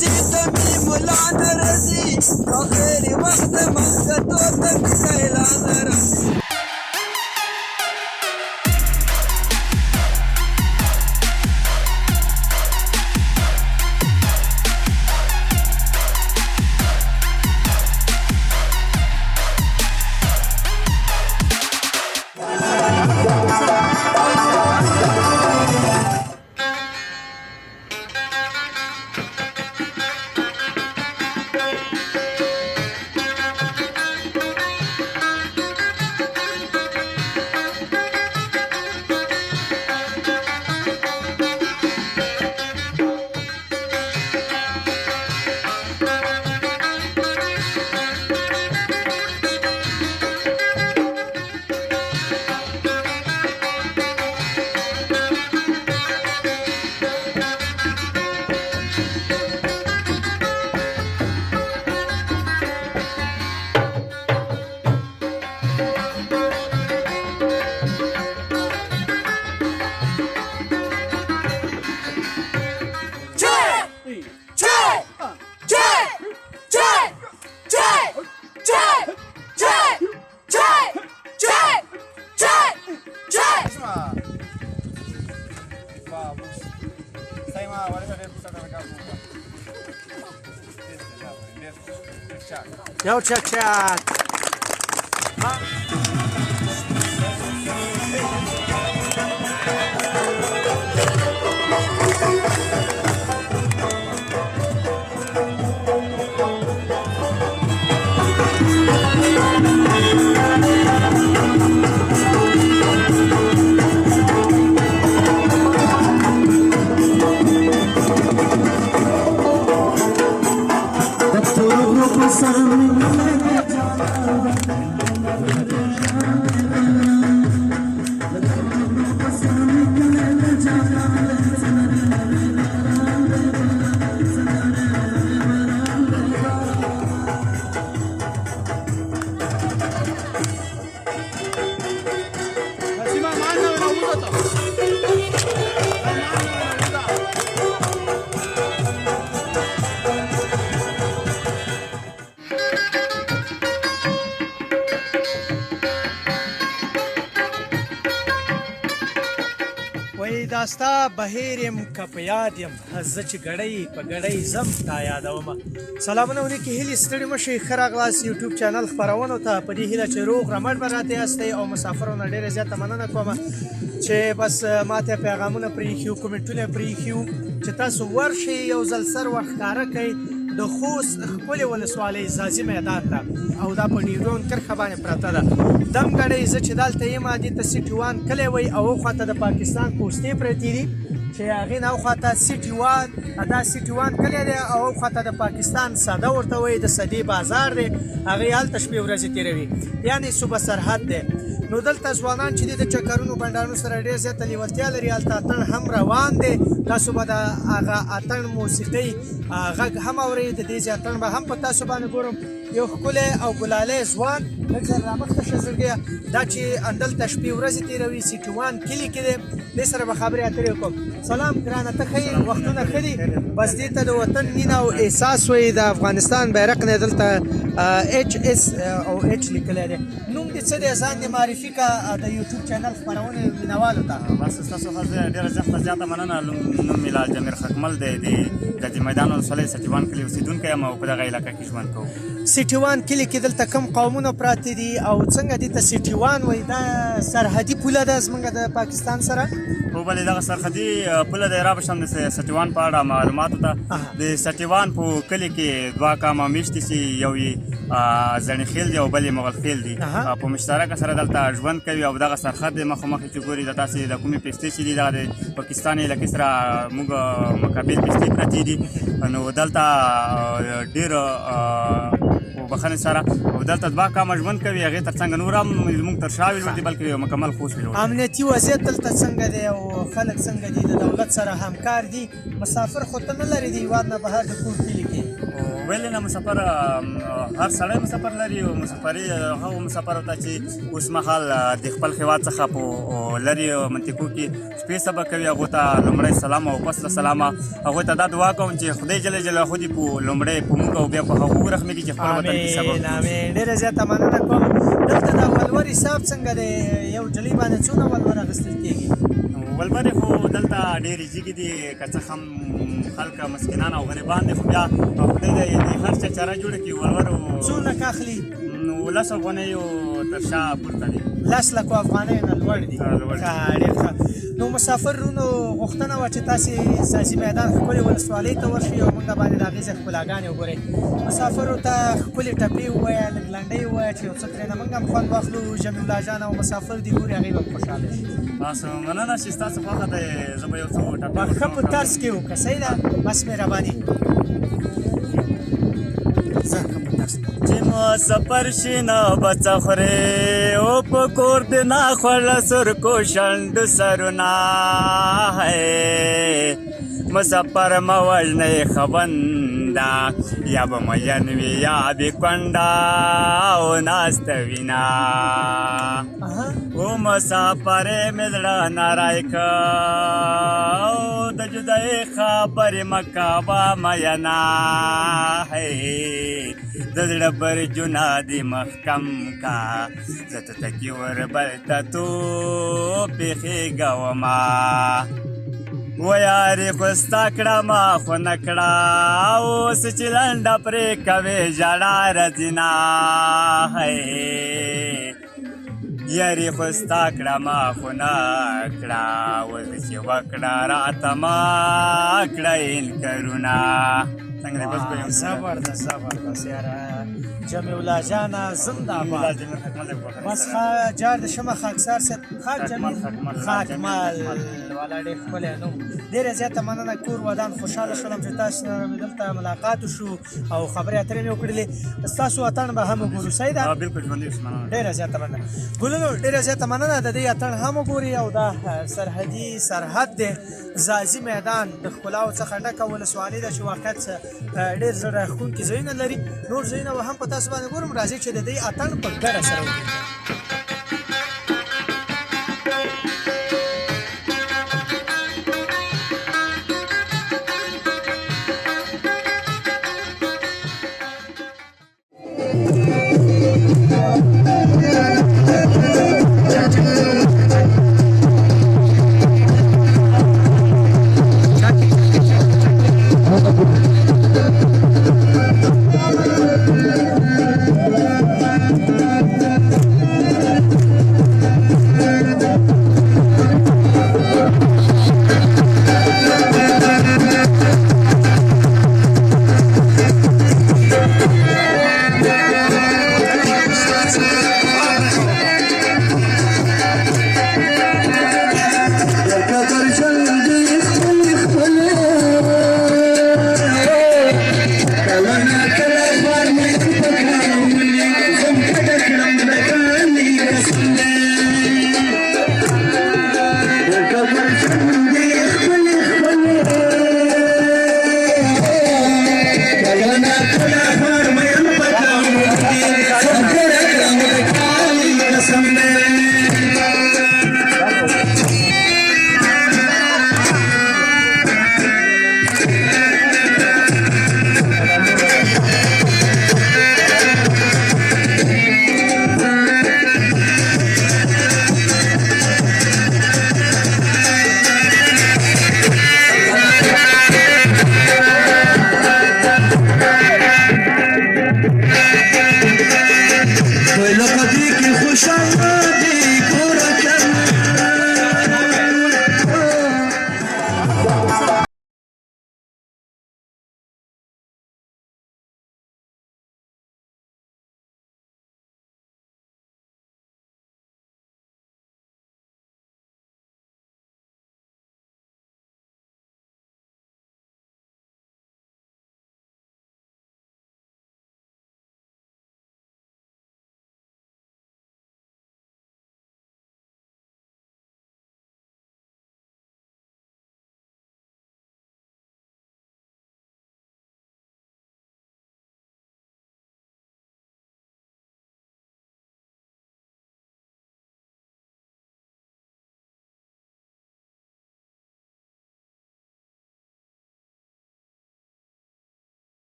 ته مې ملا نه رسي او خیر وخت منځتو ته مې لیلا نه رسي یو چک چک دا ستا بهیر یم که په یاد یم زه چې ګړۍ په ګړۍ ځم تا یادومه سلامونه ولیکې هیلې ستړي مه شئ ښه راغلاست یوټیوب چینل خپرونو ته په دې هیله چې روغ رمټ به راته یاستئ او مسافرو نه ډېره زیاته مننه کومه چې بس ماته پیغامونه پرېښي کومنټونه پرېښي چې تاسو ورشئ یو ځل سر ورښکاره کړئ د خوست ښکلې ولسوالۍ ځاځي میدان ته او دا په ډیورون کرښه باندې پرته ده دم ګڼئ زه چې دلته یم دې ته سیټي وان کلی وایي او اخواته د پاکستان پوستې پرتې دي چې هغې نه اخواته سیټي وان دا سیټي وان کلی دی او اخواته د پاکستان سده ورته وایي د سدې بازار دی هغې هلته شپې ورځې تېروي یعنې صوبه سرحد دی نو دلته ځوانان چې دي د چکرونو بنډارونو سره ډېر زیاته لیوالتیا لري هلته اتڼ هم روان دی تاسو به د هغه اتڼ موسیقۍ غږ هم اورئ د دې اتڼ به هم په تاسو باندې ګورم یو ښکلی او ګلالی ځوان لږ ځل رامخته شه زړګیه دا چې همدلته شپې ورځې تېروي سیټي وان کلي کې دی دې سره به خبرې اترې وکړم سلام ګرانه ته ښه یې وختونه ښه دي بس دې ته د وطن مینه او احساس وایي د افغانستان بیرق نه دلته ایچ ایس او ایچ لیکلی دی نوم دې څه دی ځان دې معرفي کړه د یوټیوب چینل خپرونې مینوالو ته بس ستاسو څخه ډېره زیاته مننه نوم مې لا جمیر خکمل دی د ځاځي میدان ولسوالۍ سیټي وان کلي اوسېدونکی یم او په دغه علاقه کې ژوند کوم سیټي وان کلي کې دلته کوم قومونه پراته دي او څنګه دې ته سیټي وان وایي دا سرحدي پوله ده زموږ د پاکستان سره خو بلې دغه سرحدي پوله دی رابشم د سیټي وان په اړه معلوماتو ته د سیټي وان په کلي کې دوه قامه میشتې چې یو یې زڼي خیل دی او بل یې مغل خیل دی په مشترکه سره دلته ژوند کوي او دغه سرحد دی مخامخ چې ګوري د تاسې د کومې پېستې چې دي دغه د پاکستان علاقې سره موږ مقابل پېستې پرتې دي نو دلته ډېر بخښنې سره او دلته دوه قامه ژوند کوي هغې تر څنګ نور هم زموږ تر شا ویلوړ دي بلکې یو مکمل خوست ویلوړ امنیتي وضعیت دلته څنګه دی او خلک څنګه دي د دولت سره همکار دي مسافر خو ته نه لرې د هېواد نه بهر د کور کلي کې ولې نه مسافر هر سړی مسافر لري او مسافري هغه مسافر ته چې اوس مهال د خپل هېواد څخه په لرې منطقو کې شپې سبا کوي هغو ته لومړی سلام او پس له سلامه هغوی ته دا دعا کوم چې خدای جل جلاله دې په لومړی په موږ او بیا په هغو ورحمېږي چې خپل وطن کې سبا آمین آمین ډېره زیاته مننه کوم دلته د ولور حساب څنګه دی یو جلۍ باندې څونه ولور اخیستل کېږي ولبرې خو دلته ډېرې جګې دي که څه هم خلک مسکینان او غریبان دي خو بیا خدای دې د هر چا چاره جوړه کړي ولورو څونه که اخلي 10 افغانیو تر شا پورته دي 10 لکو افغانیو نه لوړ دي ډېر ښه نو مسافرونو غوښتنه وه چې تاسې سازي میدان ښکلې ولسوالۍ ته ورشئ او موږ باندې د هغې ځای ښکلاګانې وګورئ مسافرو ته ښکلې ټپې ووایه لږ لنډۍ ووایه چې یو څه ترېنه موږ هم خوند واخلو جمیع الله جان او مسافر دي ګوري هغې به خوشحاله شي تاسو مننه چې ستاسو خوښه دی زه به یو څه ټپې ښه په طرز کې وکړه صحیح ده بس مهرباني چې مسافر شي نه به څه خورې او په کور دې ناخوړه سرکو شنډو سرونه مسافر مه وژنئ خونده یا به مین وي یا بې کونډه او ناسته وینه او مسافرې مې زړه نری که او د جدایۍ خبرې مه کوه مینه د زړه برجونه دې محکم کا زه ته تکي وربل ته تو پېښېږومه ویارې خو ستا کړه ما خو نه کړه اوس چې لنډه پرې کوې ژړا راځي نه یارې خو ستا کړه ما خو نه کړه اوس چې وکړه راته ما کړه انکارونه زبردست یاره جمیع الله جانه زنده باد بس جار د شمه خاکسار صاحب خاک جمیل خاکمال والا ډېر ښکلی نوم ډېره زیاته مننه کور ودان خوشحاله شولم چې تاسو سره مې دلته ملاقات وشو او خبرې اترې مې وکړلې ستاسو اتڼ به هم وګورو صحیح ده ډېره زیاته مننه ګلونو ډېره زیاته مننه د دې اتڼ هم وګوري او دا سرحدي سرحد دی ځاځي میدان د ښکلاو څخه ډکه ولسوالۍ ده چې واقعیت ډېر زړه راښکونکي ځایونه لري نور ځایونه به هم په تاسو باندې ګورم راځئ چې د دې اتڼ په ګډه سره وګورو